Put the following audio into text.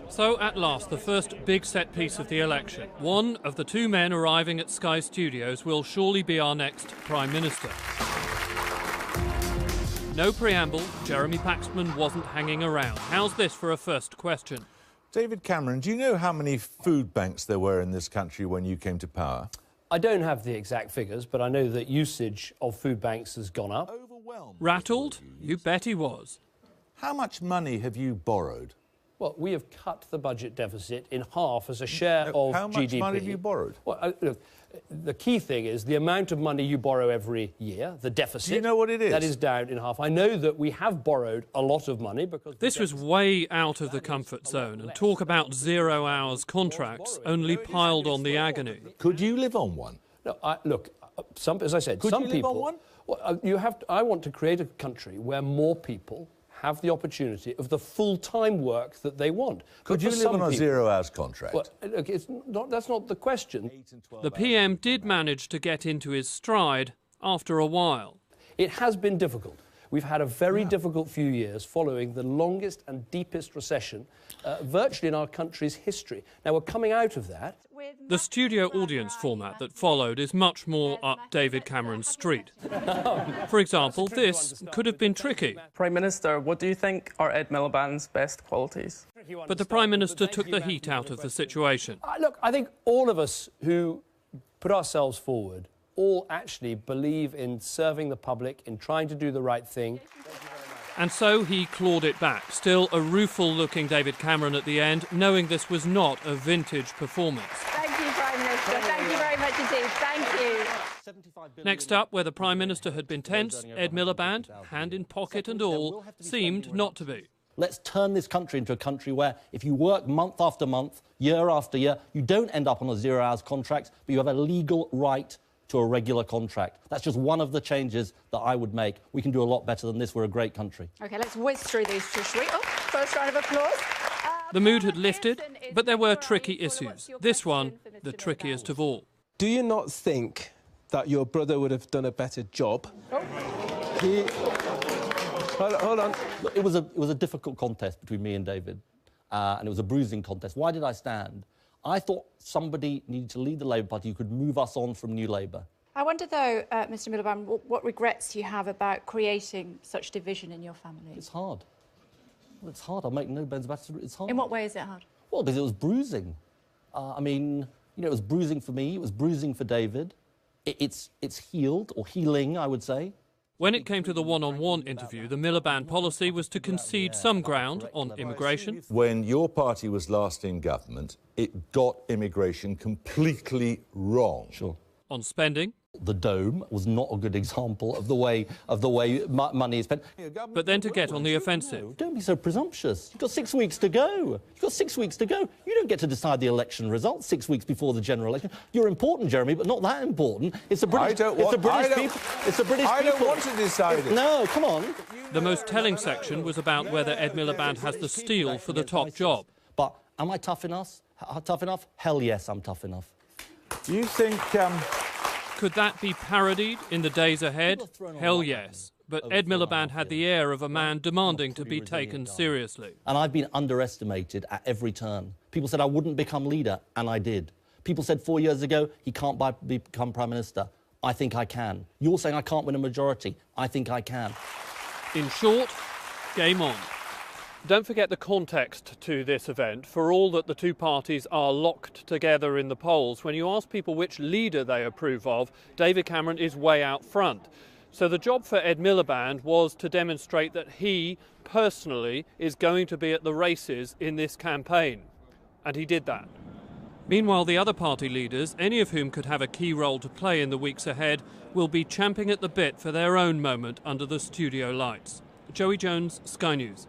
So at last, the first big set piece of the election. One of the two men arriving at Sky Studios will surely be our next Prime Minister. No preamble, Jeremy Paxman wasn't hanging around. How's this for a first question? David Cameron, do you know how many food banks there were in this country when you came to power? I don't have the exact figures, but I know that usage of food banks has gone up. Rattled? You bet he was. How much money have you borrowed? Well, we have cut the budget deficit in half as a share of GDP. How much money have you borrowed? Well, look, the key thing is the amount of money you borrow every year, the deficit. Do you know what it is? That is down in half. I know that we have borrowed a lot of money because... This was way out of the comfort zone, and talk about 0 hours contracts only piled on the agony. Could you live on one? No, look, as I said, Could some you people... live on one? Well, I want to create a country where more people have the opportunity of the full-time work that they want. Could you live on a 0 hours contract? Well, look, that's not the question. The PM did manage to get into his stride after a while. It has been difficult. We've had a very difficult few years following the longest and deepest recession virtually in our country's history. Now, we're coming out of that. The studio audience format that followed is much more up David Cameron's street. For example, this could have been tricky. Prime Minister, what do you think are Ed Miliband's best qualities? But the Prime Minister took the heat out of the situation. Look, I think all of us who put ourselves forward all actually believe in serving the public, in trying to do the right thing. And so he clawed it back, still a rueful-looking David Cameron at the end, knowing this was not a vintage performance. Thank you, Prime Minister. Thank you very much indeed. Thank you. Next up, where the Prime Minister had been tense, Ed Miliband, hand in pocket and all, seemed not to be. Let's turn this country into a country where if you work month after month, year after year, you don't end up on a 0 hours contract, but you have a legal right to a regular contract. That's just one of the changes that I would make. We can do a lot better than this. We're a great country. OK, let's whiz through these two, shall we? Oh, first round of applause. The mood had lifted, but there were tricky issues. This one, the trickiest of all. Do you not think that your brother would have done a better job? Hold on. It was a difficult contest between me and David, and it was a bruising contest. Why did I stand? I thought somebody needed to lead the Labour Party who could move us on from New Labour. I wonder, though, Mr Miliband, what regrets you have about creating such division in your family? It's hard. Well, it's hard. I'll make no bones about it. It's hard. In what way is it hard? Well, because it was bruising. I mean, you know, it was bruising for me. It was bruising for David. It's healed, or healing, I would say. When it came to the one-on-one interview, the Miliband policy was to concede some ground on immigration. When your party was last in government, it got immigration completely wrong. Sure. On spending. The dome was not a good example of the way money is spent. But then to get on the offensive. Don't be so presumptuous. You've got 6 weeks to go. You've got 6 weeks to go. You don't get to decide the election results 6 weeks before the general election. You're important, Jeremy, but not that important. It's the British people. I don't want to decide it. No, come on. The most telling section was about whether Ed Miliband has the steel for the top job. But am I tough enough? Hell yes, I'm tough enough. Do you think... Could that be parodied in the days ahead? Hell yes. But Ed Miliband had the air of a man demanding to be taken seriously. And I've been underestimated at every turn. People said I wouldn't become leader, and I did. People said 4 years ago he can't become Prime Minister. I think I can. You're saying I can't win a majority. I think I can. In short, game on. Don't forget the context to this event. For all that the two parties are locked together in the polls, when you ask people which leader they approve of, David Cameron is way out front. So the job for Ed Miliband was to demonstrate that he, personally, is going to be at the races in this campaign. And he did that. Meanwhile, the other party leaders, any of whom could have a key role to play in the weeks ahead, will be champing at the bit for their own moment under the studio lights. Joey Jones, Sky News.